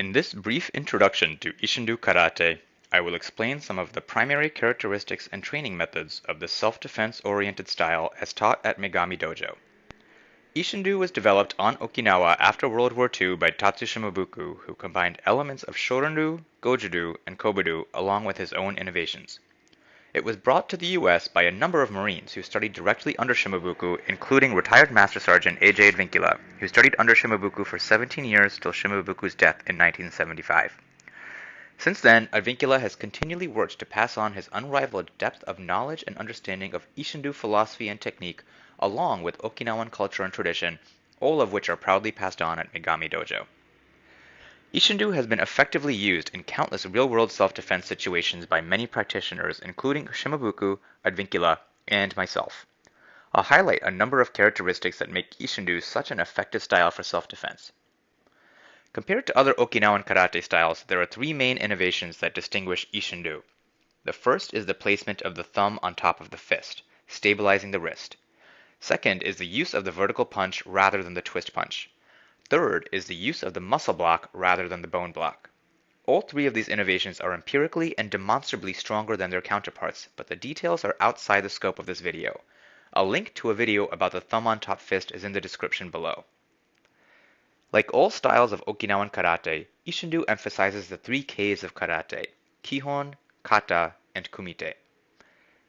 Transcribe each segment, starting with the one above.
In this brief introduction to Isshinryu Karate, I will explain some of the primary characteristics and training methods of the self-defense oriented style as taught at Megami Dojo. Isshinryu was developed on Okinawa after World War II by Tatsu Shimabuku, who combined elements of Shorin-ryu, Goju-ryu, and Kobudo along with his own innovations. It was brought to the US by a number of Marines who studied directly under Shimabuku, including retired Master Sergeant A.J. Advincula, who studied under Shimabuku for 17 years till Shimabuku's death in 1975. Since then, Advincula has continually worked to pass on his unrivaled depth of knowledge and understanding of Isshinryu philosophy and technique, along with Okinawan culture and tradition, all of which are proudly passed on at Megami Dojo. Isshinryu has been effectively used in countless real-world self-defense situations by many practitioners, including Shimabuku, Advincula, and myself. I'll highlight a number of characteristics that make Isshinryu such an effective style for self-defense. Compared to other Okinawan karate styles, there are three main innovations that distinguish Isshinryu. The first is the placement of the thumb on top of the fist, stabilizing the wrist. Second is the use of the vertical punch rather than the twist punch. Third is the use of the muscle block rather than the bone block. All three of these innovations are empirically and demonstrably stronger than their counterparts, but the details are outside the scope of this video. A link to a video about the thumb on top fist is in the description below. Like all styles of Okinawan karate, Isshinryu emphasizes the three K's of karate: Kihon, Kata, and Kumite.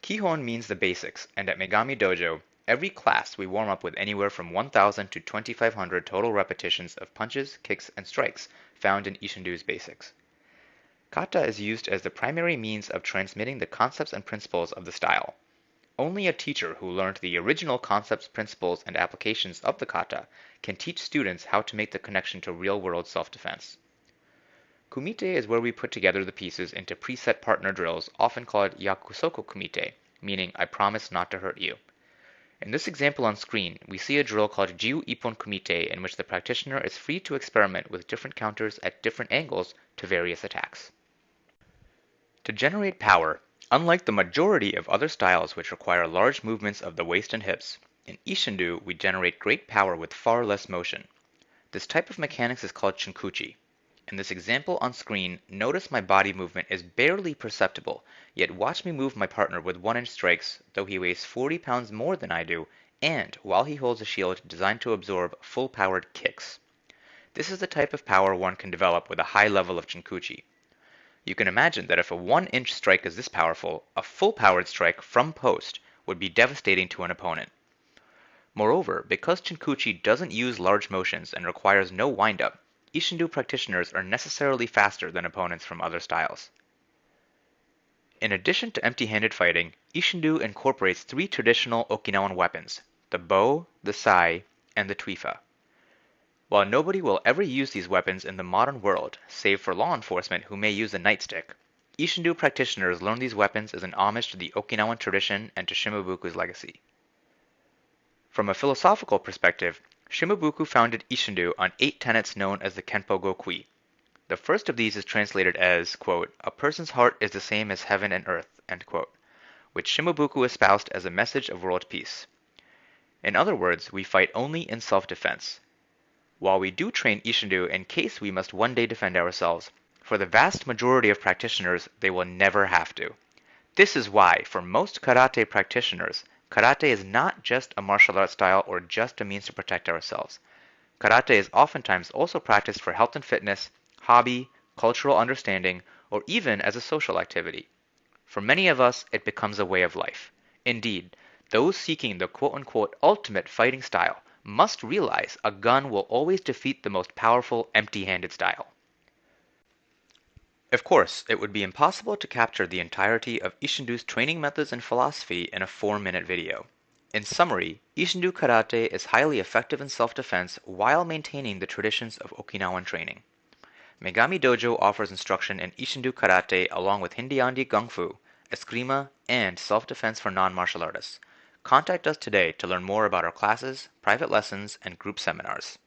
Kihon means the basics, and at Megami Dojo, every class we warm up with anywhere from 1,000 to 2,500 total repetitions of punches, kicks, and strikes found in Isshinryu's basics. Kata is used as the primary means of transmitting the concepts and principles of the style. Only a teacher who learned the original concepts, principles, and applications of the kata can teach students how to make the connection to real-world self-defense. Kumite is where we put together the pieces into preset partner drills, often called Yakusoko Kumite, meaning I promise not to hurt you. In this example on screen, we see a drill called Jiu Ippon Kumite, in which the practitioner is free to experiment with different counters at different angles to various attacks. To generate power, unlike the majority of other styles which require large movements of the waist and hips, in Isshinryu we generate great power with far less motion. This type of mechanics is called chinkuchi. In this example on screen, notice my body movement is barely perceptible, yet watch me move my partner with 1-inch strikes, though he weighs 40 pounds more than I do, and while he holds a shield designed to absorb full-powered kicks. This is the type of power one can develop with a high level of chinkuchi. You can imagine that if a 1-inch strike is this powerful, a full-powered strike from post would be devastating to an opponent. Moreover, because chinkuchi doesn't use large motions and requires no wind-up, Isshinryu practitioners are necessarily faster than opponents from other styles. In addition to empty-handed fighting, Isshinryu incorporates three traditional Okinawan weapons: the bow, the sai, and the tuifa. While nobody will ever use these weapons in the modern world, save for law enforcement who may use a nightstick, Isshinryu practitioners learn these weapons as an homage to the Okinawan tradition and to Shimabuku's legacy. From a philosophical perspective, Shimabuku founded Isshinryu on 8 tenets known as the Kenpo Gokui. The first of these is translated as, quote, "A person's heart is the same as heaven and earth," end quote, which Shimabuku espoused as a message of world peace. In other words, we fight only in self-defense. While we do train Isshinryu in case we must one day defend ourselves, for the vast majority of practitioners, they will never have to. This is why, for most karate practitioners, karate is not just a martial art style or just a means to protect ourselves. Karate is oftentimes also practiced for health and fitness, hobby, cultural understanding, or even as a social activity. For many of us, it becomes a way of life. Indeed, those seeking the quote-unquote ultimate fighting style must realize a gun will always defeat the most powerful empty-handed style. Of course, it would be impossible to capture the entirety of Isshinryu's training methods and philosophy in a 4-minute video. In summary, Isshinryu Karate is highly effective in self-defense while maintaining the traditions of Okinawan training. Megami Dojo offers instruction in Isshinryu Karate along with Hindi-Andi Kung Fu, Eskrima, and self-defense for non-martial artists. Contact us today to learn more about our classes, private lessons, and group seminars.